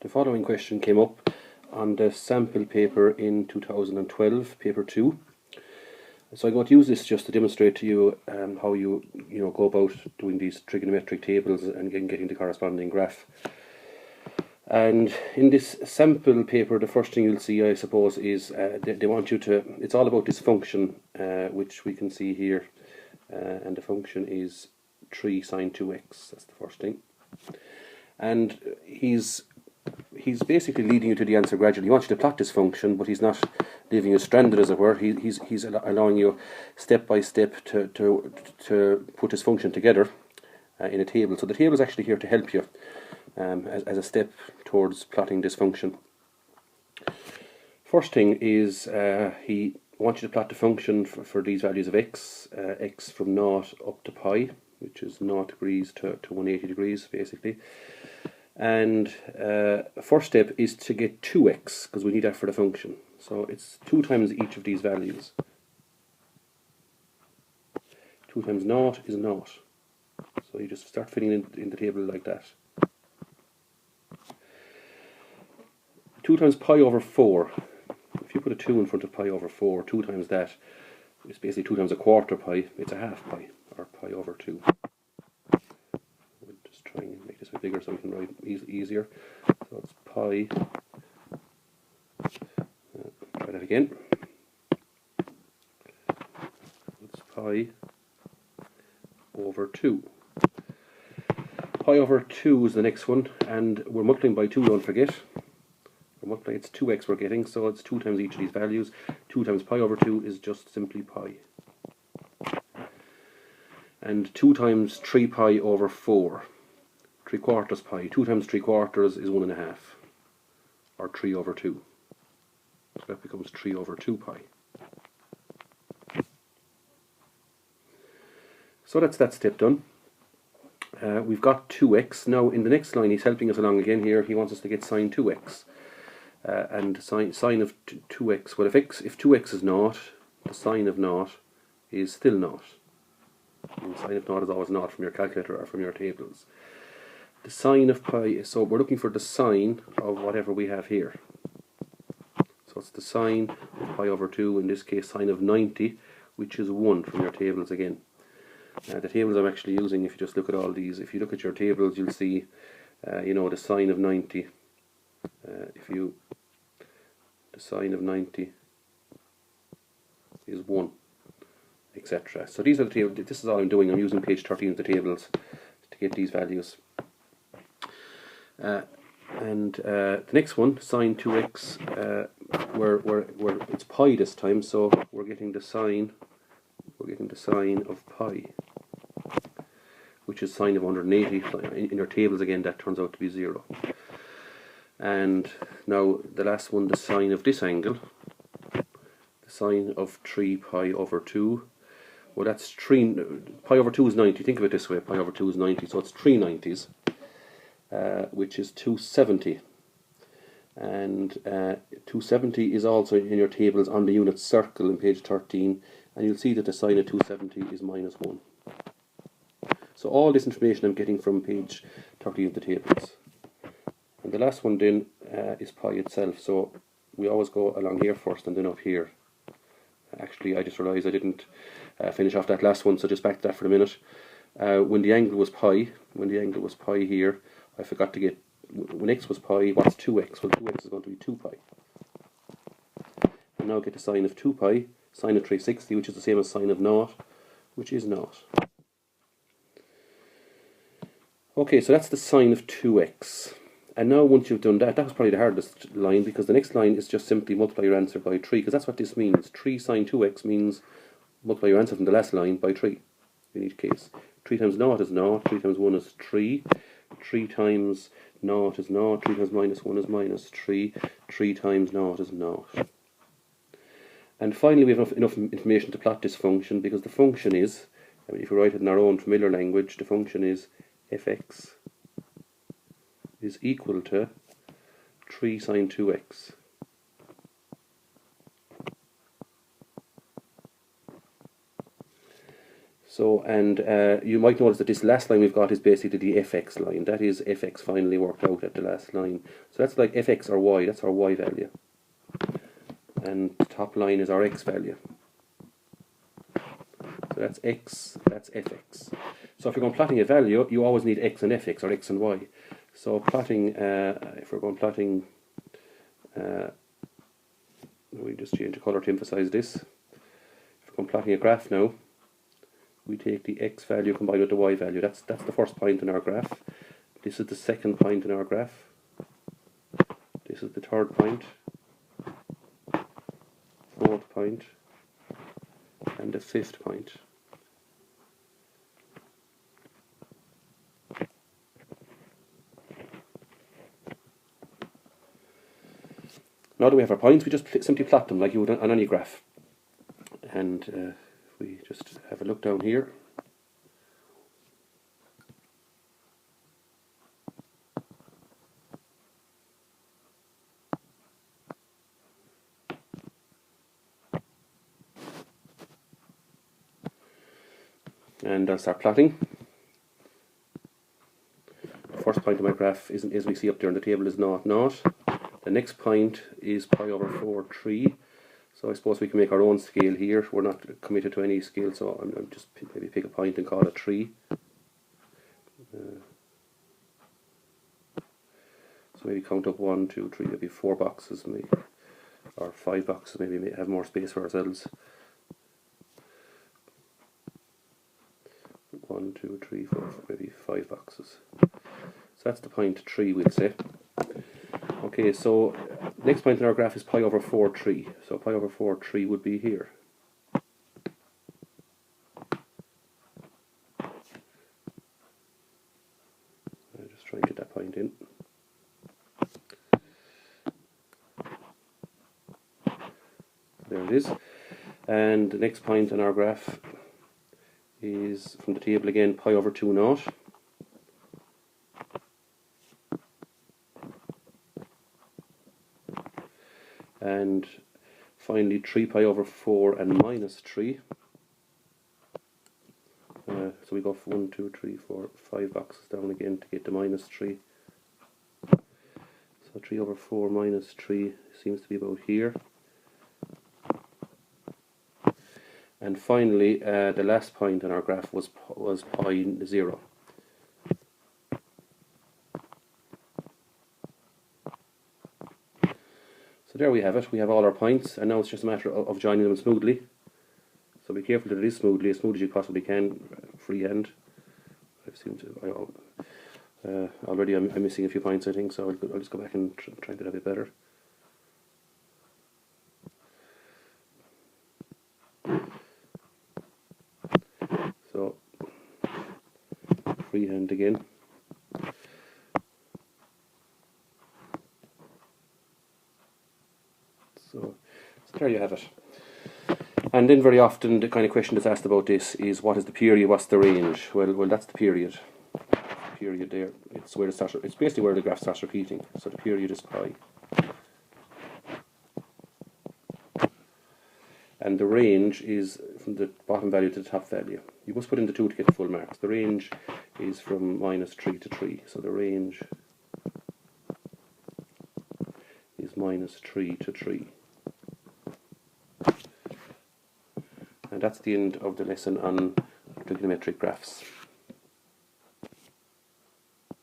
The following question came up on the sample paper in 2012, paper 2. So I'm going to use this just to demonstrate to you how you go about doing these trigonometric tables and getting the corresponding graph. And in this sample paper, the first thing you'll see, I suppose, is they want you to, it's all about this function, which we can see here, and the function is 3 sine 2x, that's the first thing. And he's basically leading you to the answer gradually. He wants you to plot this function, but he's not leaving you stranded, as it were. He's allowing you step by step to put this function together in a table. So the table is actually here to help you as a step towards plotting this function. First thing is he wants you to plot the function for these values of x, x from 0 up to pi, which is 0 degrees to 180 degrees basically. And first step is to get 2x, because we need that for the function. So it's 2 times each of these values. 2 times 0 is 0. So you just start filling in the table like that. 2 times pi over 4. If you put a 2 in front of pi over 4, 2 times that is basically 2 times a quarter pi. It's a half pi, or pi over 2. We'll just try and make this a bit bigger so we can write easier. So it's pi. Try that again. It's pi over 2. Pi over 2 is the next one, and we're multiplying by 2, don't forget. It's 2x we're getting, so it's 2 times each of these values. 2 times pi over 2 is just simply pi. And 2 times 3 pi over 4, 3/4 pi. 2 times 3/4 is 1.5, or 3 over 2. So that becomes 3 over 2 pi. So that's that step done. We've got 2x. Now in the next line he's helping us along again here. He wants us to get sine 2x. And sine of 2x, well, if 2x is 0, the sine of 0 is still 0. And sine of 0 is always 0 from your calculator or from your tables. The sine of pi, so we're looking for the sine of whatever we have here. So it's the sine of pi over 2, in this case sine of 90, which is 1 from your tables again. The tables I'm actually using, if you just look at all these, if you look at your tables, you'll see, the sine of 90. The sine of 90 is 1, etc. So these are the tables. This is all I'm doing. I'm using page 13 of the tables to get these values. The next one, sine 2x, where it's pi this time, so we're getting the sine of pi, which is sine of 180. In your tables again, that turns out to be 0. And now the last one, the sine of this angle, the sine of 3 pi over 2. Well, that's 3, pi over 2 is 90. Think of it this way, pi over 2 is 90, so it's 3 90s, which is 270. And 270 is also in your tables on the unit circle in page 13, and you'll see that the sine of 270 is minus 1. So all this information I'm getting from page 13 of the tables. And the last one then is pi itself, so we always go along here first and then up here. Actually, I just realised I didn't finish off that last one, so just back to that for a minute. When the angle was pi here, I forgot to get, when x was pi, what's 2x? Well, 2x is going to be 2 pi. And now get the sine of 2 pi, sine of 360, which is the same as sine of 0, which is 0. Okay, so that's the sine of 2x. And now once you've done that, that was probably the hardest line, because the next line is just simply multiply your answer by 3, because that's what this means. 3 sine 2x means multiply your answer from the last line by 3 in each case. 3 times 0 is 0, 3 times 1 is 3, 3 times 0 is 0, 3 times minus 1 is minus 3, 3 times 0 is 0. And finally we have enough information to plot this function, because the function is, if we write it in our own familiar language, the function is fx is equal to 3 sine 2x. So, and you might notice that this last line we've got is basically the fx line. That is fx finally worked out at the last line. So that's like fx or y, that's our y value. And the top line is our x value. So that's x, that's fx. So if you're going plotting a value, you always need x and fx, or x and y. So plotting, if we're going plotting, we just change the colour to emphasize this. If we're going plotting a graph now, we take the x value combined with the y value. That's the first point in our graph. This is the second point in our graph. This is the third point, fourth point, and the fifth point. Now that we have our points, we just simply plot them like you would on any graph. And if we just have a look down here, and I'll start plotting. The first point of my graph is, as we see up there on the table, is 0, 0. The next point is pi over 4, 3. So I suppose we can make our own scale here. We're not committed to any scale, so I'm just maybe pick a point and call it 3. So maybe count up 1, 2, 3, maybe 4 boxes, maybe, or 5 boxes, maybe have more space for ourselves. 1, 2, 3, 4, maybe 5 boxes. So that's the point 3, we'll say. Okay, so next point in our graph is pi over 4, 3. So pi over 4, 3 would be here. I'll just try and get that point in. There it is. And the next point in our graph is from the table again, pi over 2, 0. And finally 3 pi over 4 and minus 3. So we go 1, 2, 3, 4, 5 boxes down again to get the minus 3. So 3 over 4 minus 3 seems to be about here. And finally, the last point in our graph was pi 0. So there we have it. We have all our points, and now it's just a matter of joining them smoothly. So be careful that it is smoothly, as smooth as you possibly can, freehand. I seem to. Already I'm missing a few points, I think, so I'll just go back and try and do that a bit better. So freehand again. So there you have it. And then very often the kind of question that's asked about this is, what is the period, what's the range? Well, that's the period. The period there, it's where it's basically where the graph starts repeating. So the period is pi. And the range is from the bottom value to the top value. You must put in the 2 to get the full marks. The range is from minus 3 to 3. So the range is minus 3 to 3. And that's the end of the lesson on trigonometric graphs.